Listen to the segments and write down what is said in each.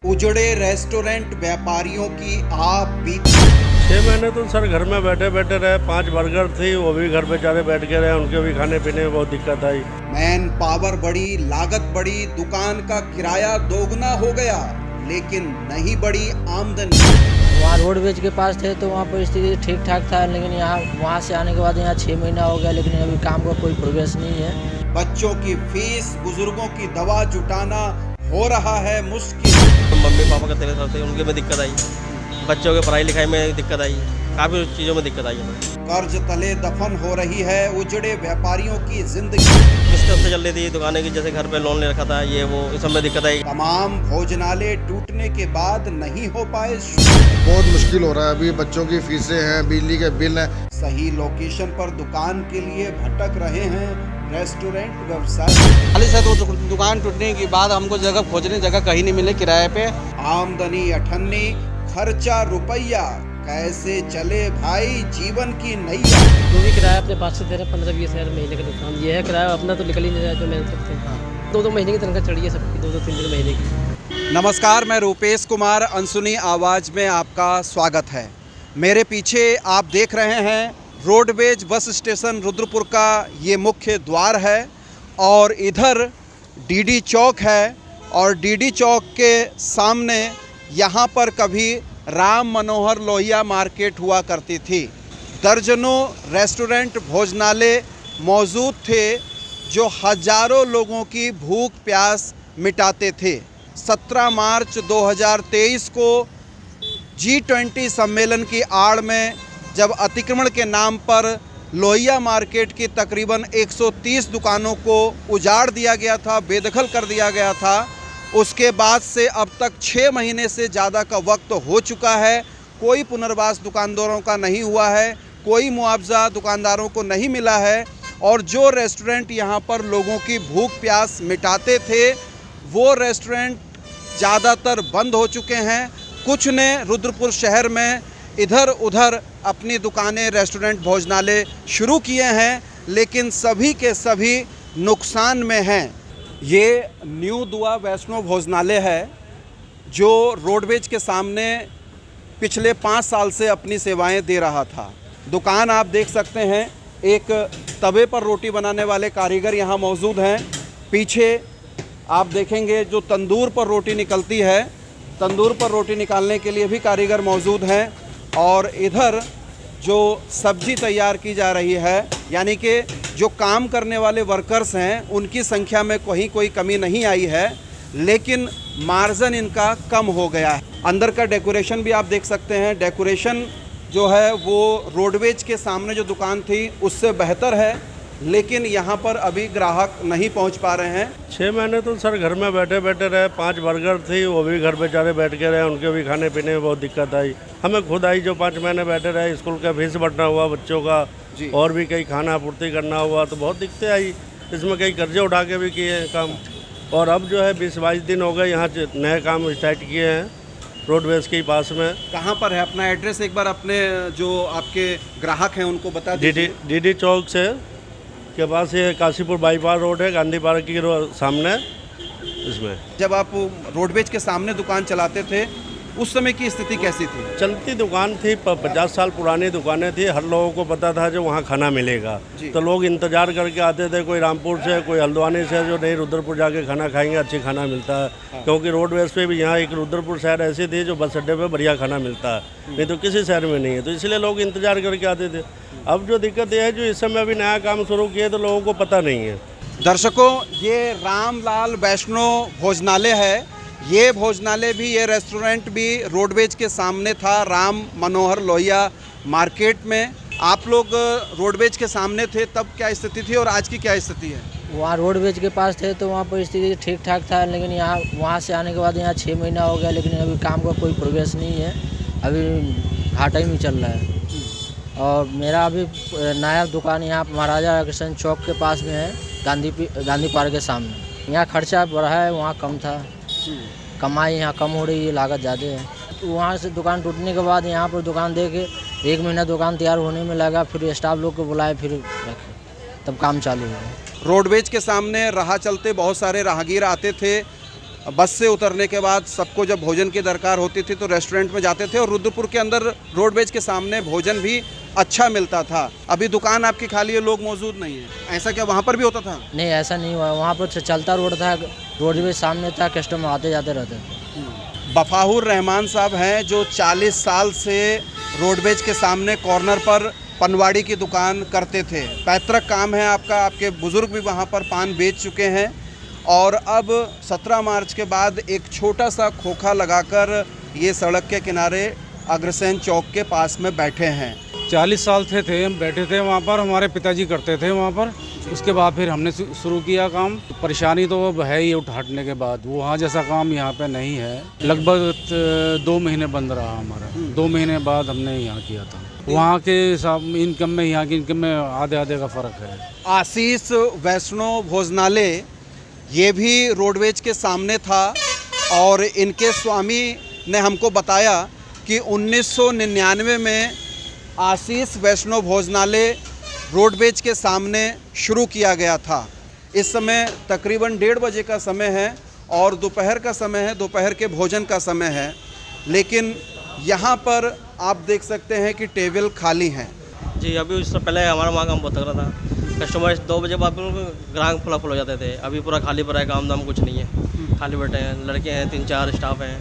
उजड़े restaurant व्यापारियों की आप बीती। 6 महीने तो सर घर में बैठे बैठे रहे। 5 बर्गर थी, वो भी घर बेचारे बैठ के रहे, उनके भी खाने पीने में बहुत दिक्कत आई। मैन पावर बढ़ी, लागत बढ़ी, दुकान का किराया दोगुना हो गया, लेकिन नहीं बढ़ी आमदनी। वहाँ रोडवेज के पास थे तो वहाँ परिस्थिति ठीक ठाक था, लेकिन यहाँ वहाँ से आने के बाद यहाँ 6 महीना हो गया, लेकिन अभी काम का कोई प्रोग्रेस नहीं है। बच्चों की फीस, बुजुर्गों की दवा जुटाना हो रहा है मुश्किल। मम्मी पापा का तबीयत थे, उनके में दिक्कत आई, बच्चों के पढ़ाई लिखाई में दिक्कत आई, काफ़ी चीज़ों में दिक्कत आई हमें। कर्ज तले दफन हो रही है उजड़े व्यापारियों की जिंदगी। किस्त से चल रही थी दुकानें की, जैसे घर पे लोन ले रखा था, ये वो इस सब में दिक्कत आई। तमाम भोजनालय टूटने के बाद नहीं हो पाए बहुत मुश्किल हो रहा है। अभी बच्चों की फीसें हैं, बिजली के बिल हैं। सही लोकेशन पर दुकान के लिए भटक रहे हैं रेस्टोरेंट व्यवसायी। खाली से तो दुकान टूटने के बाद हमको जगह खोजने जगह कहीं नहीं मिले किराए पे। आमदनी अठन्नी, खर्चा रुपया, कैसे चले भाई जीवन की नैया। जो भी किराया अपने पास से दे रहे 15-20 हज़ार महीने का नुकसान ये है। किराया अपना तो निकल ही नहीं रहा है जो मेहनत करते हैं। 2-2 महीने की तनख्वाह चढ़ी है सबकी, 2-2-3 महीने की। नमस्कार, मैं रूपेश कुमार, अनसुनी आवाज़ में आपका स्वागत है। मेरे पीछे आप देख रहे हैं रोडवेज बस स्टेशन रुद्रपुर का ये मुख्य द्वार है और इधर डीडी चौक है और डीडी चौक के सामने यहाँ पर कभी राम मनोहर लोहिया मार्केट हुआ करती थी। दर्जनों रेस्टोरेंट भोजनालय मौजूद थे जो हजारों लोगों की भूख प्यास मिटाते थे। 17 मार्च 2023 को G20 सम्मेलन की आड़ में जब अतिक्रमण के नाम पर लोहिया मार्केट की तकरीबन 130 दुकानों को उजाड़ दिया गया था, बेदखल कर दिया गया था, उसके बाद से अब तक 6 महीने से ज़्यादा का वक्त हो चुका है। कोई पुनर्वास दुकानदारों का नहीं हुआ है, कोई मुआवजा दुकानदारों को नहीं मिला है और जो रेस्टोरेंट यहाँ पर लोगों की भूख प्यास मिटाते थे वो रेस्टोरेंट ज़्यादातर बंद हो चुके हैं। कुछ ने रुद्रपुर शहर में इधर उधर अपनी दुकानें, रेस्टोरेंट, भोजनालय शुरू किए हैं, लेकिन सभी के सभी नुकसान में हैं। ये न्यू दुआ वैष्णो भोजनालय है जो रोडवेज के सामने पिछले 5 साल से अपनी सेवाएं दे रहा था। दुकान आप देख सकते हैं, एक तवे पर रोटी बनाने वाले कारीगर यहाँ मौजूद हैं। पीछे आप देखेंगे जो तंदूर पर रोटी निकलती है, तंदूर पर रोटी निकालने के लिए भी कारीगर मौजूद हैं और इधर जो सब्जी तैयार की जा रही है, यानी कि जो काम करने वाले वर्कर्स हैं उनकी संख्या में कोई कमी नहीं आई है, लेकिन मार्जिन इनका कम हो गया है। अंदर का डेकोरेशन भी आप देख सकते हैं। डेकोरेशन जो है वो रोडवेज के सामने जो दुकान थी उससे बेहतर है, लेकिन यहाँ पर अभी ग्राहक नहीं पहुँच पा रहे हैं। 6 महीने तो सर घर में बैठे बैठे रहे। 5 बर्गर थी, वो भी घर बेचारे बैठ के रहे, उनके भी खाने पीने में बहुत दिक्कत आई। हमें खुद आई जो 5 महीने बैठे रहे। स्कूल का फीस भरना हुआ बच्चों का और भी कई खाना आपूर्ति करना हुआ, तो बहुत दिक्कतें आई। इसमें कई कर्जे उठा के भी किए हैं काम। और अब जो है 20-22 दिन हो गए यहाँ नए काम स्टार्ट किए हैं रोडवेज के पास में। कहाँ पर है अपना एड्रेस एक बार अपने जो आपके ग्राहक हैं उनको बता दीजिए। डीडी चौक से के पास ये काशीपुर बाईपास रोड है, गांधी पार्क की सामने। इसमें जब आप रोडवेज के सामने दुकान चलाते थे उस समय की स्थिति कैसी थी? चलती दुकान थी, 50 साल पुरानी दुकानें थी। हर लोगों को पता था जो वहाँ खाना मिलेगा, तो लोग इंतजार करके आते थे। कोई रामपुर से, कोई हल्द्वानी से, जो नहीं रुद्रपुर जाके खाना खाएंगे, अच्छी खाना मिलता है। क्योंकि रोडवेज पे भी यहाँ एक रुद्रपुर शहर ऐसी थी जो बस अड्डे पे बढ़िया खाना मिलता है, नहीं तो किसी शहर में नहीं है, तो इसलिए लोग इंतजार करके आते थे। अब जो दिक्कत यह है जो इस समय अभी नया काम शुरू किए तो लोगों को पता नहीं है। दर्शकों, ये रामलाल वैष्णो भोजनालय है। ये भोजनालय भी, ये रेस्टोरेंट भी रोडवेज के सामने था, राम मनोहर लोहिया मार्केट में। आप लोग रोडवेज के सामने थे तब क्या स्थिति थी और आज की क्या स्थिति है? वहाँ रोडवेज के पास थे तो वहाँ परिस्थिति ठीक ठाक था, लेकिन यहाँ वहाँ से आने के बाद यहाँ 6 महीना हो गया, लेकिन अभी काम का कोई प्रोग्रेस नहीं है। अभी घाटा ही में चल रहा है। और मेरा अभी नया दुकान यहाँ महाराजा अग्रसेन चौक के पास में है, गांधी पार्क के सामने। यहाँ खर्चा बढ़ा है, वहाँ कम था। कमाई यहाँ कम हो रही है, लागत ज़्यादा है। तो वहाँ से दुकान टूटने के बाद यहाँ पर दुकान दे के 1 महीना दुकान तैयार होने में लगा, फिर स्टाफ लोग को बुलाए, फिर रखे, तब काम चालू हुआ। रोडवेज के सामने राह चलते बहुत सारे राहगीर आते थे बस से उतरने के बाद सबको जब भोजन की दरकार होती थी तो रेस्टोरेंट में जाते थे और रुद्रपुर के अंदर रोडवेज के सामने भोजन भी अच्छा मिलता था। अभी दुकान आपकी खाली है, लोग मौजूद नहीं है, ऐसा क्या वहाँ पर भी होता था? नहीं, ऐसा नहीं हुआ। वहाँ पर चलता रोड था, रोडवेज सामने था, कस्टमर आते जाते रहते। बफाहुर रहमान साहब हैं जो 40 साल से रोडवेज के सामने कॉर्नर पर पनवाड़ी की दुकान करते थे। पैतृक काम है आपका, आपके बुज़ुर्ग भी वहाँ पर पान बेच चुके हैं और अब 17 मार्च के बाद एक छोटा सा खोखा लगाकर ये सड़क के किनारे अग्रसेन चौक के पास में बैठे हैं। 40 साल थे हम बैठे थे वहाँ पर, हमारे पिताजी करते थे वहाँ पर। उसके बाद फिर हमने शुरू किया काम। परेशानी तो अब है ही उठाने के बाद, वो वहाँ जैसा काम यहाँ पे नहीं है। लगभग 2 महीने बंद रहा हमारा, 2 महीने बाद हमने यहाँ किया था। वहाँ के इनकम में यहाँ की इनकम में आधे का फ़र्क है। आशीष वैष्णो भोजनालय ये भी रोडवेज के सामने था और इनके स्वामी ने हमको बताया कि 1999 में आशीष वैष्णो भोजनालय रोडवेज के सामने शुरू किया गया था। इस समय तकरीबन 1:30 बजे का समय है और दोपहर का समय है, दोपहर के भोजन का समय है, लेकिन यहाँ पर आप देख सकते हैं कि टेबल खाली हैं। जी, अभी उससे पहले हमारा वहाँ काम बहुत तगड़ा था। कस्टमर 2 बजे बाद ग्राहक फुल हो जाते थे। अभी पूरा खाली पड़ा है, काम दाम कुछ नहीं है, खाली बैठे हैं। लड़के हैं, 3-4 स्टाफ हैं,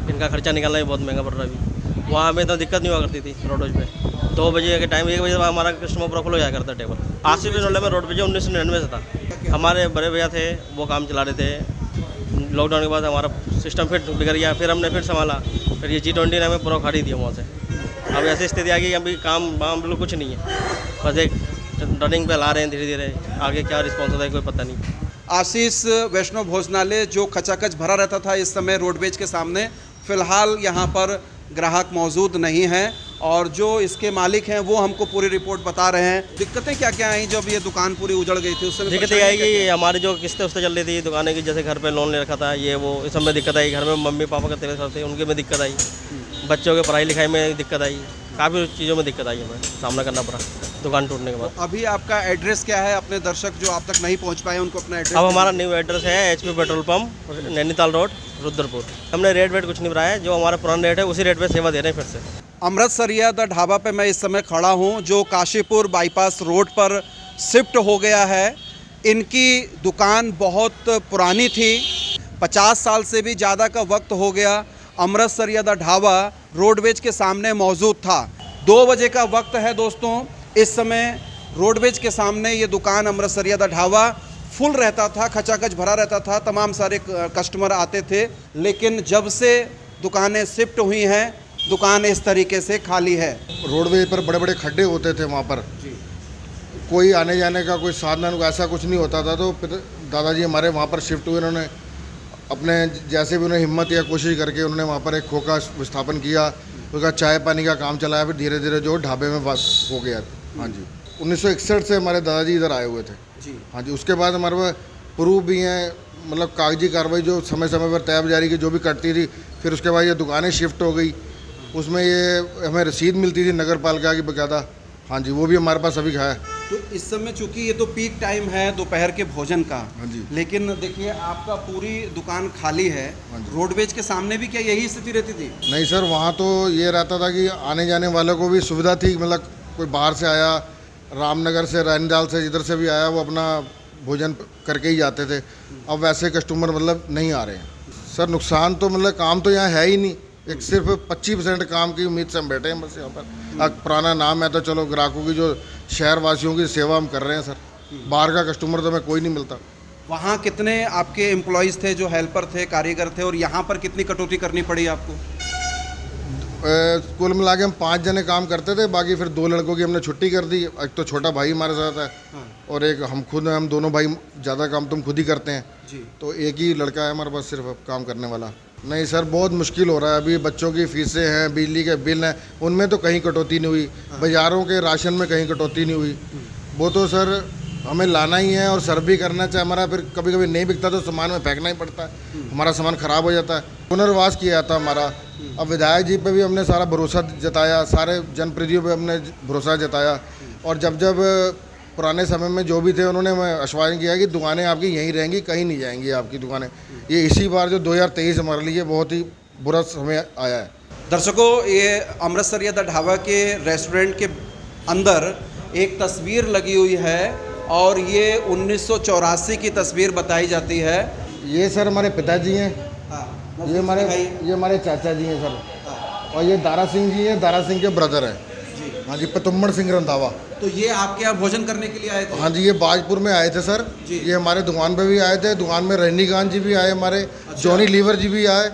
इनका खर्चा निकालना भी बहुत महंगा पड़ रहा है अभी। वहाँ हमें तो दिक्कत नहीं हुआ करती थी रोडवेज पे। 2 बजे के टाइम 1 बजे हमारा कस्टमर पूरा फुल हो जाया करता टेबल। आशीष वैष्णो में रोडवेज 1999 से था। हमारे बड़े भैया थे, वो काम चला रहे थे। लॉकडाउन के बाद हमारा सिस्टम फिर बिगड़ गया, फिर हमने फिर संभाला। फिर ये G20 ने हमें पूरा उखाड़ी दिया वहाँ से। अब ऐसी स्थिति आ गई कि अभी काम वाम बिल्कुल कुछ नहीं है, बस एक रनिंग पे ला रहे हैं धीरे धीरे। आगे क्या रिस्पॉन्स होता है कोई पता नहीं। आशीष वैष्णो भोजनालय जो खचाखच भरा रहता था, इस समय रोडवेज के सामने फ़िलहाल यहाँ पर ग्राहक मौजूद नहीं हैं और जो इसके मालिक हैं वो हमको पूरी रिपोर्ट बता रहे हैं। दिक्कतें क्या क्या आई जब ये दुकान पूरी उजड़ गई थी? उस समय दिक्कत ये आई कि हमारी जो किस्तें उससे चल रही थी दुकानें की, जैसे घर पे लोन ले रखा था, ये वो, इस समय दिक्कत आई। घर में मम्मी पापा का तबीयत खराब थी, उनके में दिक्कत आई। बच्चों के पढ़ाई लिखाई में दिक्कत आई, काफ़ी चीज़ों में दिक्कत आई, हमें सामना करना पड़ा दुकान टूटने के बाद। अभी आपका एड्रेस क्या है? अपने दर्शक जो आप तक नहीं पहुंच पाए उनको अपना एड्रेस। अब हमारा न्यू एड्रेस है HP petrol pump, Nainital road, Rudrapur. हमने रेट वेट कुछ नहीं बढ़ाया है, जो हमारा पुराना रेट है उसी रेट पे सेवा दे रहे हैं फिर से। अमृतसरिया द ढाबा पे मैं इस समय खड़ा हूँ जो काशीपुर बाईपास रोड पर शिफ्ट हो गया है। इनकी दुकान बहुत पुरानी थी, 50 साल से भी ज़्यादा का वक्त हो गया। अमृतसरिया द ढाबा रोडवेज के सामने मौजूद था। 2 बजे का वक्त है दोस्तों। इस समय रोडवेज के सामने ये दुकान अमृतसरिया द ढाबा फुल रहता था, खचाखच भरा रहता था, तमाम सारे कस्टमर आते थे। लेकिन जब से दुकानें शिफ्ट हुई हैं, दुकान इस तरीके से खाली है। रोडवेज पर बड़े बड़े खड्डे होते थे वहाँ पर, कोई आने जाने का कोई साधन ऐसा कुछ नहीं होता था। तो दादाजी हमारे वहाँ पर शिफ्ट हुए, उन्होंने अपने जैसे भी उन्हें हिम्मत या कोशिश करके उन्होंने वहाँ पर एक खोखा स्थापन किया, उसका चाय पानी का काम चलाया, फिर धीरे धीरे जो ढाबे में हो गया। हाँ जी, 1961 से हमारे दादाजी इधर आए हुए थे जी। हाँ जी, उसके बाद हमारे पास प्रूफ भी हैं, मतलब कागजी कार्रवाई जो समय समय पर तैयार जारी की जो भी करती थी। फिर उसके बाद ये दुकानें शिफ्ट हो गई, उसमें ये हमें रसीद मिलती थी नगर पालिका की बकायदा। हाँ जी, वो भी हमारे पास अभी है। तो इस समय चूंकि ये तो पीक टाइम है दोपहर के भोजन का, हाँ जी, लेकिन देखिए आपका पूरी दुकान खाली है। रोडवेज के सामने भी क्या यही स्थिति रहती थी? नहीं सर, वहाँ तो ये रहता था कि आने जाने वालों को भी सुविधा थी, मतलब कोई बाहर से आया, रामनगर से, रैनीताल से, जिधर से भी आया वो अपना भोजन करके ही जाते थे। अब वैसे कस्टमर मतलब नहीं आ रहे हैं सर। नुकसान तो मतलब काम तो यहाँ है ही नहीं, एक सिर्फ 25% काम की उम्मीद से हम बैठे हैं बस यहाँ पर। अब पुराना नाम है तो चलो ग्राहकों की जो शहर वासियों की सेवा हम कर रहे हैं सर। बाहर का कस्टमर तो हमें कोई नहीं मिलता। वहाँ कितने आपके एम्प्लॉयज़ थे जो हेल्पर थे, कारीगर थे, और यहाँ पर कितनी कटौती करनी पड़ी आपको? कुल मिला के हम 5 जने काम करते थे, बाकी फिर 2 लड़कों की हमने छुट्टी कर दी। एक तो छोटा भाई हमारे साथ है और एक हम दोनों भाई ज़्यादा काम तुम खुद ही करते हैं जी। तो एक ही लड़का है हमारे पास सिर्फ काम करने वाला। नहीं सर, बहुत मुश्किल हो रहा है। अभी बच्चों की फीसें हैं, बिजली के बिल हैं, उनमें तो कहीं कटौती नहीं हुई। बाज़ारों के राशन में कहीं कटौती नहीं हुई। वो तो सर हमें लाना ही है और सर्व भी करना चाहिए। हमारा फिर कभी कभी नहीं बिकता तो सामान में फेंकना ही पड़ता है, हमारा सामान ख़राब हो जाता है। पुनर्वास किया जाता हमारा। अब विधायक जी पे भी हमने सारा भरोसा जताया, सारे जनप्रतिनिधियों पे हमने भरोसा जताया। और जब पुराने समय में जो भी थे उन्होंने मैं आश्वासन किया कि दुकानें आपकी यहीं रहेंगी, कहीं नहीं जाएंगी आपकी दुकानें। ये इसी बार जो 2023 हमारे लिए बहुत ही बुरा समय आया है। दर्शकों, ये अमृतसरिया द ढाबा के रेस्टोरेंट के अंदर एक तस्वीर लगी हुई है और ये 1984 की तस्वीर बताई जाती है। ये सर हमारे पिताजी हैं, हाँ, ये हमारे चाचा जी हैं सर, और ये दारा सिंह जी हैं, दारा सिंह के ब्रदर हैं। हाँ जी, पतुम्मड़ सिंह रंधावा। तो ये आपके यहाँ भोजन करने के लिए आए थे? हाँ जी, ये बाजपुर में आए थे सर जी। ये हमारे दुकान पे भी आए थे, दुकान में रजनीकांत जी भी आए, हमारे जॉनी लीवर जी भी आए।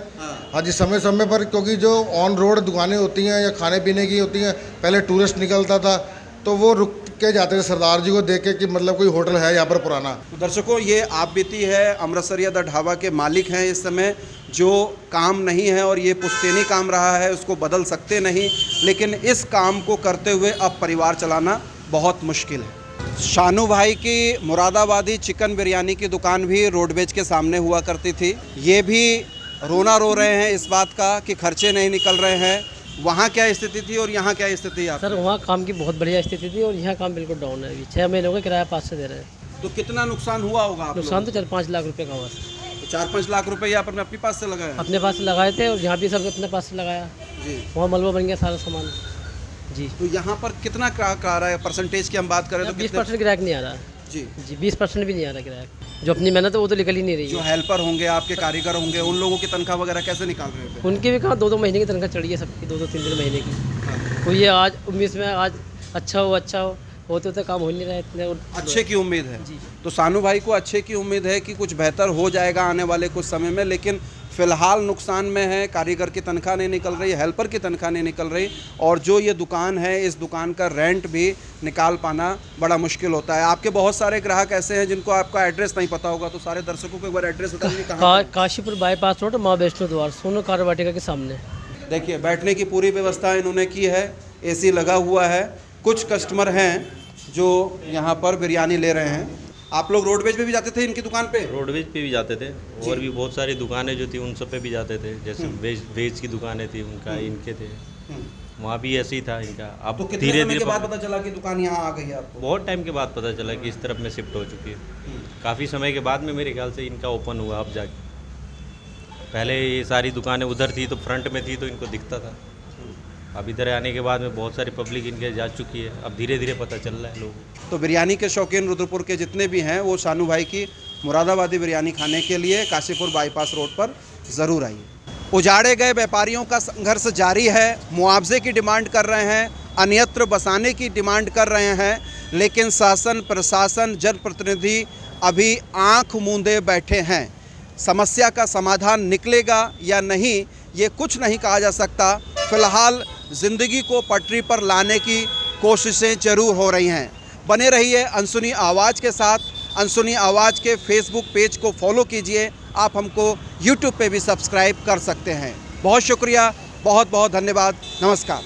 हाँ जी, समय समय पर, क्योंकि जो ऑन रोड दुकानें होती हैं या खाने पीने की होती हैं, पहले टूरिस्ट निकलता था तो वो रुक के जाते थे सरदार जी को देख के कि मतलब कोई होटल है यहाँ पर पुराना। दर्शकों, ये आप बीती है अमृतसरिया द ढाबा के मालिक हैं इस समय, जो काम नहीं है और ये पुश्तैनी काम रहा है, उसको बदल सकते नहीं, लेकिन इस काम को करते हुए अब परिवार चलाना बहुत मुश्किल है। शानू भाई की मुरादाबादी चिकन बिरयानी की दुकान भी रोडवेज के सामने हुआ करती थी। ये भी रोना रो रहे हैं इस बात का कि खर्चे नहीं निकल रहे हैं। वहाँ क्या स्थिति थी और यहाँ क्या स्थिति है? सर वहाँ काम की बहुत बढ़िया स्थिति थी और यहाँ काम बिल्कुल डाउन है। अभी 6 महीनों का किराया 5 से दे रहे हैं। तो कितना नुकसान हुआ होगा आप नुकसान तो 4-5 लाख रुपए का हुआ सर। तो 4-5 लाख रुपए यहाँ पर अपने पास से लगाया? अपने पास से लगाए थे और यहाँ भी सब अपने पास से लगाया जी। वहाँ मलबा बन गया सारा सामान जी। तो यहाँ पर कितना ग्राहक आ रहा है? परसेंटेज की हम बात करें तो 20% ग्राहक नहीं आ रहा है जी। 20% भी नहीं आ रहा ग्राहक। जो अपनी मेहनत है वो तो निकल ही नहीं रही जो है। हेल्पर होंगे, आपके कारीगर होंगे, उन लोगों की तनख्वाह वगैरह कैसे निकाल रहे थे? उनकी भी कहाँ 2-2 महीने की तनख्वाह चढ़ी है सबकी, 2-2 3-3 महीने की। तो ये आज 19 में आज अच्छा हो होते तो काम हो नहीं रहा है इतने। अच्छे की उम्मीद है जी। तो सानू भाई को अच्छे की उम्मीद है कि कुछ बेहतर हो जाएगा आने वाले कुछ समय में, लेकिन फ़िलहाल नुकसान में है। कारीगर की तनख्वाह नहीं निकल रही, हेल्पर की तनख्वाह नहीं निकल रही, और जो ये दुकान है इस दुकान का रेंट भी निकाल पाना बड़ा मुश्किल होता है। आपके बहुत सारे ग्राहक ऐसे हैं जिनको आपका एड्रेस नहीं पता होगा, तो सारे दर्शकों को एक बार एड्रेस बताइए कहाँ? काशीपुर बाईपास रोड, माँ वैष्णो द्वार, सोनू कार वाटिका के सामने। देखिए, बैठने की पूरी व्यवस्था इन्होंने की है, AC लगा हुआ है। कुछ कस्टमर हैं जो यहाँ पर बिरयानी ले रहे हैं। आप लोग रोडवेज पे भी जाते थे इनकी दुकान पे? रोडवेज पे भी जाते थे और भी बहुत सारी दुकानें जो थी उन सब पे भी जाते थे। जैसे वेज की दुकानें थी उनका, इनके थे, वहाँ भी ऐसे ही था इनका। अब तो कितने समय के बाद पता चला कि दुकान यहाँ आ गई है आपको? बहुत टाइम के बाद पता चला कि इस तरफ में शिफ्ट हो चुकी है। काफ़ी समय के बाद में मेरे ख्याल से इनका ओपन हुआ अब जाके। पहले ये सारी दुकानें उधर थी तो फ्रंट में थी तो इनको दिखता था। अब इधर आने के बाद में बहुत सारी पब्लिक इनके जा चुकी है, अब धीरे धीरे पता चल रहा है लोगों को। तो बिरयानी के शौकीन रुद्रपुर के जितने भी हैं वो शानू भाई की मुरादाबादी बिरयानी खाने के लिए काशीपुर बाईपास रोड पर ज़रूर आइए। उजाड़े गए व्यापारियों का संघर्ष जारी है। मुआवजे की डिमांड कर रहे हैं, अन्यत्र बसाने की डिमांड कर रहे हैं, लेकिन शासन, प्रशासन, जनप्रतिनिधि अभी आँख मूंदे बैठे हैं। समस्या का समाधान निकलेगा या नहीं, ये कुछ नहीं कहा जा सकता। फ़िलहाल ज़िंदगी को पटरी पर लाने की कोशिशें ज़रूर हो रही हैं। बने रहिए अनसुनी आवाज़ के साथ। अनसुनी आवाज़ के फेसबुक पेज को फॉलो कीजिए। आप हमको यूट्यूब पे भी सब्सक्राइब कर सकते हैं। बहुत शुक्रिया, बहुत बहुत धन्यवाद। नमस्कार।